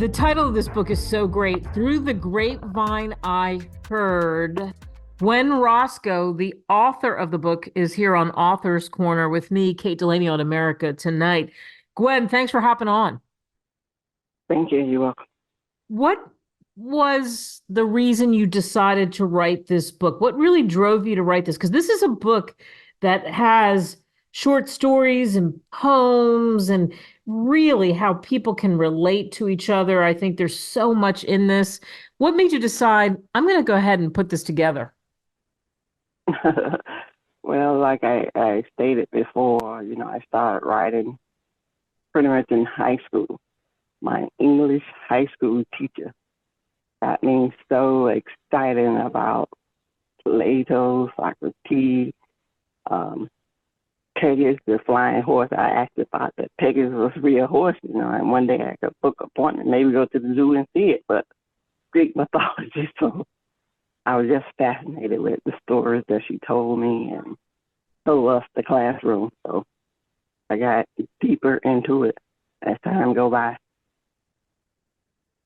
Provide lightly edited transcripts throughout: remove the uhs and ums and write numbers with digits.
The title of this book is so great. Through the Grapevine, I Heard. Gwen Roscoe, the author of the book, is here on Author's Corner with me, Kate Delaney, on America Tonight. Gwen, thanks for hopping on. Thank you. You're welcome. What was the reason you decided to write this book? What really drove you to write this? Because this is a book that has short stories and poems and really how people can relate to each other. I think there's so much in this. What made you decide, I'm going to go ahead and put this together? Well, like I stated before, I started writing pretty much in high school. My English high school teacher got me so excited about Plato, Socrates, Pegasus, the flying horse. I asked about that Pegasus was a real horse, and one day I could book an appointment, maybe go to the zoo and see it, but Greek mythology. So I was just fascinated with the stories that she told me, and so loved the classroom. So I got deeper into it as time go by.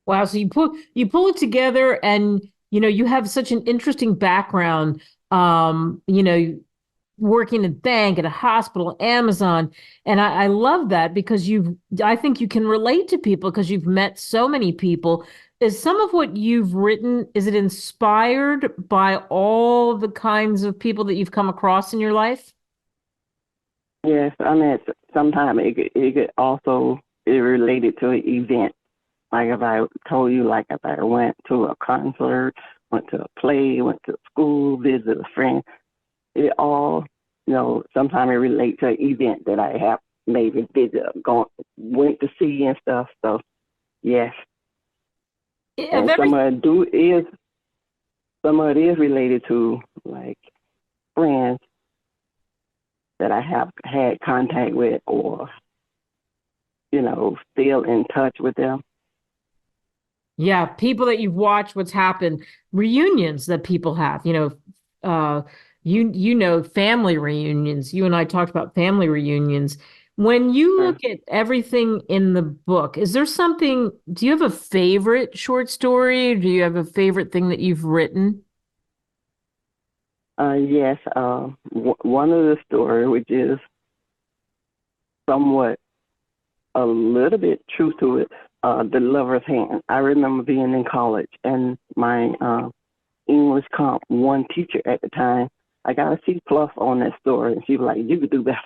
Wow, so you pull it together and you have such an interesting background. Working at a bank, at a hospital, Amazon. And I love that because I think you can relate to people because you've met so many people. Is some of what you've written, is it inspired by all the kinds of people that you've come across in your life? Yes, I mean, sometimes it could also be related to an event. Like if I told you, like if I went to a concert, went to a play, went to school, visited a friend, it all, sometimes it relates to an event that I have maybe went to see and stuff. So yes, Of and every some of it is related to like friends that I have had contact with, or still in touch with them. Yeah, people that you've watched what's happened, reunions that people have, family reunions. You and I talked about family reunions. When you Sure. look at everything in the book, is there something, do you have a favorite short story? Do you have a favorite thing that you've written? Yes. One of the story, which is somewhat a little bit true to it, the lover's hand. I remember being in college, and my English comp one teacher at the time, I got a C plus on that story, and she was like, "You could do better."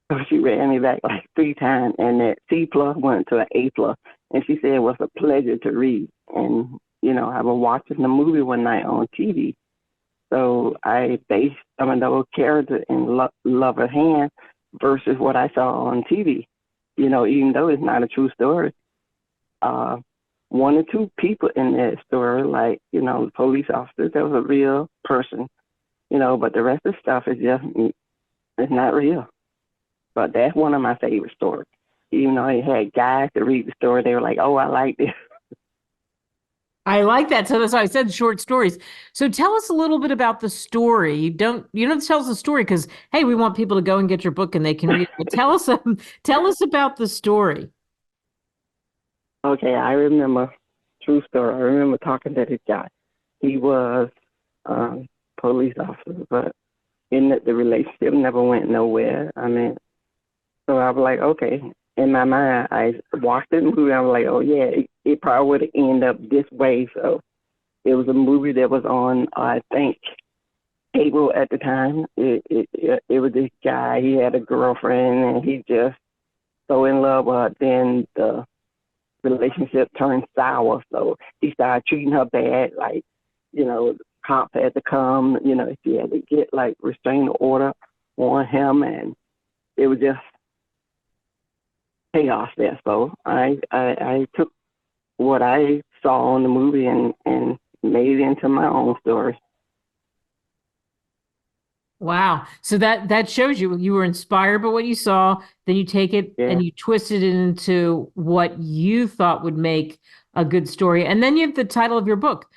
So she ran me back like 3 times, and that C plus went to an A plus, and she said it was a pleasure to read. And I was watching the movie one night on TV, so I based some of those characters in Lover's Hand versus what I saw on TV. Even though it's not a true story, uh, one or two people in that story, like, the police officers, that was a real person, but the rest of the stuff is just, it's not real. But that's one of my favorite stories. Even though it had guys to read the story, they were like, oh, I like this. I like that. So that's why I said short stories. So tell us a little bit about the story. You don't have to tell us the story because hey, we want people to go and get your book and they can read it. But tell us tell us about the story. Okay, I remember, true story, I remember talking to this guy. He was police officer, but in the relationship never went nowhere. I mean, so I was like, okay. In my mind, I watched the movie. I was like, oh yeah, it probably would have ended up this way. So it was a movie that was on, I think, cable at the time. It was this guy. He had a girlfriend, and he just so in love with her. Then the relationship turned sour. So he started treating her bad. Like, cops had to come. She had to get like restraining order on him, and it was just chaos there. So I took what I saw on the movie and made it into my own story. Wow. So that shows you were inspired by what you saw, then you take it Yeah. and you twisted it into what you thought would make a good story. And then you have the title of your book,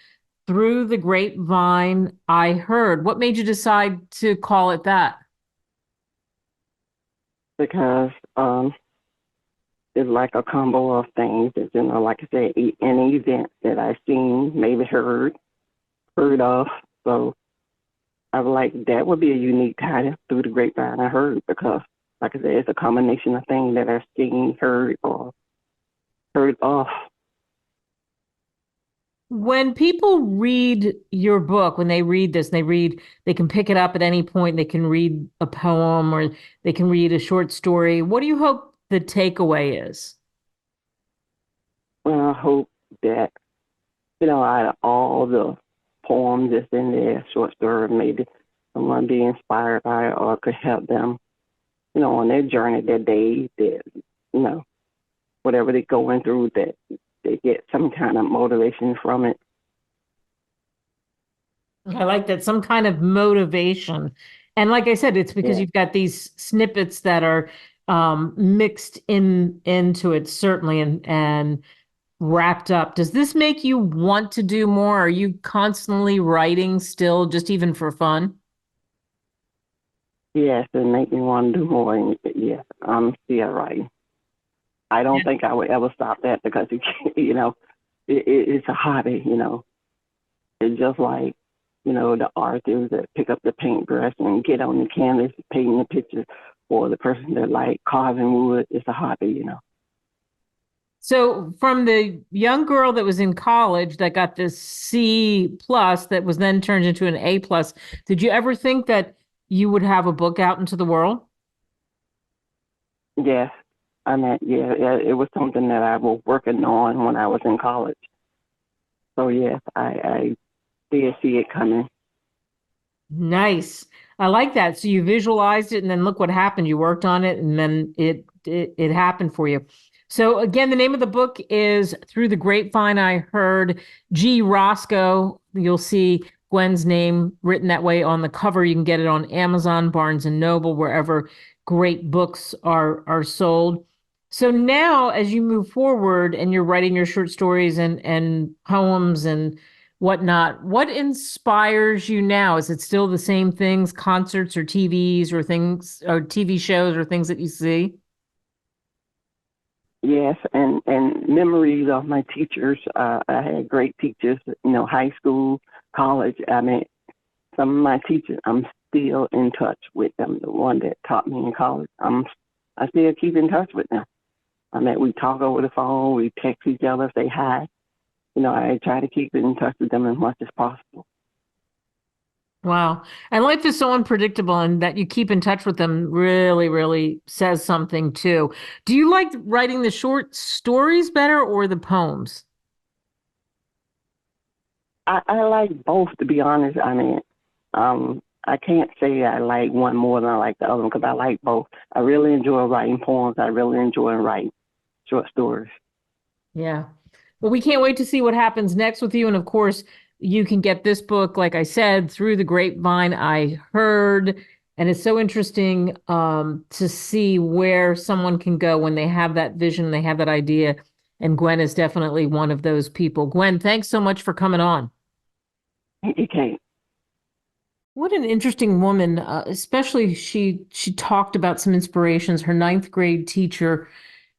Through the Grapevine I Heard. What made you decide to call it that? Because it's like a combo of things. It's, like I said, any event that I've seen, maybe heard of. So I was like, that would be a unique title through the grapevine. I heard because, like I said, it's a combination of things that I've seen, heard, or heard of. When people read your book, when they read this, they can pick it up at any point. They can read a poem or they can read a short story. What do you hope the takeaway is? Well, I hope that, out of all the poems that's in there, short story, maybe someone be inspired by it or could help them, on their journey, their day, you know, whatever they're going through, that they get some kind of motivation from it. I like that, some kind of motivation. And like I said, it's because Yeah. you've got these snippets that are mixed into it, certainly, and wrapped up. Does this make you want to do more? Are you constantly writing still, just even for fun? Yes, it make me want to do more. And yes, I'm still writing. I don't think I would ever stop that because it's a hobby. It's just like the artists that pick up the paintbrush and get on the canvas painting the picture, or the person that like carving wood. It's a hobby. So from the young girl that was in college that got this C plus that was then turned into an A plus, did you ever think that you would have a book out into the world? Yes, I mean, yeah, it was something that I was working on when I was in college. So yes, I did see it coming. Nice. I like that. So you visualized it and then look what happened. You worked on it and then it happened for you. So again, the name of the book is Through the Grapevine I Heard. G. Roscoe. You'll see Gwen's name written that way on the cover. You can get it on Amazon, Barnes and Noble, wherever great books are sold. So now as you move forward and you're writing your short stories and poems and whatnot. What inspires you now? Is it still the same things, concerts or TVs or things or TV shows or things that you see? Yes, and memories of my teachers. I had great teachers. High school, college. I mean, some of my teachers, I'm still in touch with them. The one that taught me in college, I still keep in touch with them. I mean, we talk over the phone, we text each other, say hi. I try to keep in touch with them as much as possible. Wow. And life is so unpredictable, and that you keep in touch with them really, really says something too. Do you like writing the short stories better or the poems? I like both, to be honest. I mean, I can't say I like one more than I like the other one because I like both. I really enjoy writing poems. I really enjoy writing short stories. Yeah. Well, we can't wait to see what happens next with you. And of course, you can get this book, like I said, Through the Grapevine I Heard. And it's so interesting to see where someone can go when they have that vision, they have that idea. And Gwen is definitely one of those people. Gwen, thanks so much for coming on. You can't. What an interesting woman. Especially she talked about some inspirations. Her ninth grade teacher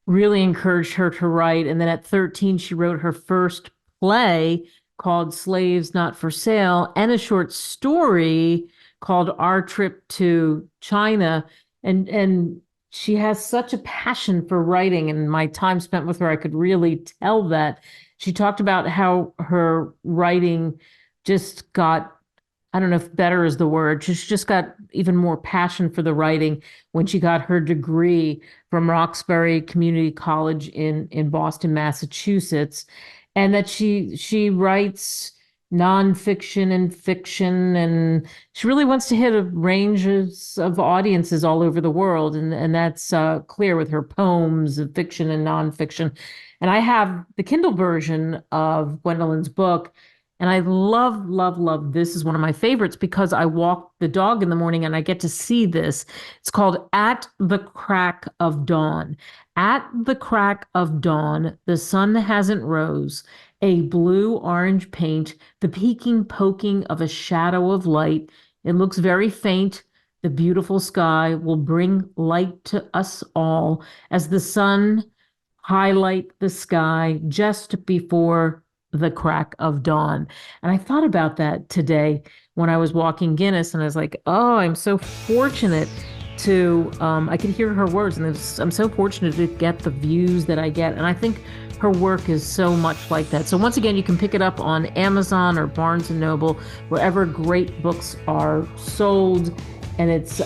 really encouraged her to write. And then at 13, she wrote her first play called Slaves Not for Sale and a short story called Our Trip to China. And she has such a passion for writing. And my time spent with her, I could really tell that. She talked about how her writing just got, I don't know if better is the word. She's just got even more passion for the writing when she got her degree from Roxbury Community College in Boston, Massachusetts, and that she writes nonfiction and fiction, and she really wants to hit a ranges of audiences all over the world, and that's clear with her poems of fiction and nonfiction. And I have the Kindle version of Gwendolyn's book. And I love, love, love. This is one of my favorites because I walk the dog in the morning and I get to see this. It's called At the Crack of Dawn. At the crack of dawn, the sun hasn't rose. A blue orange paint, the peeking poking of a shadow of light. It looks very faint. The beautiful sky will bring light to us all as the sun highlight the sky just before the crack of dawn. And I thought about that today when I was walking Guinness, and I was like, oh, I'm so fortunate to, I could hear her words, and I'm so fortunate to get the views that I get. And I think her work is so much like that. So once again, you can pick it up on Amazon or Barnes and Noble, wherever great books are sold. And it's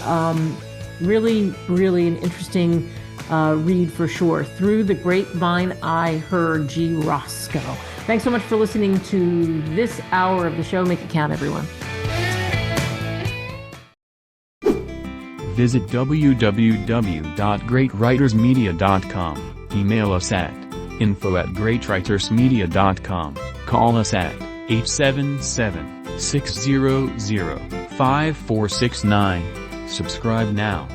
really, really an interesting read for sure. Through the Grapevine, I Heard G. Roscoe. Thanks so much for listening to this hour of the show. Make it count, everyone. Visit www.greatwritersmedia.com. Email us at info@greatwritersmedia.com. Call us at 877-600-5469. Subscribe now.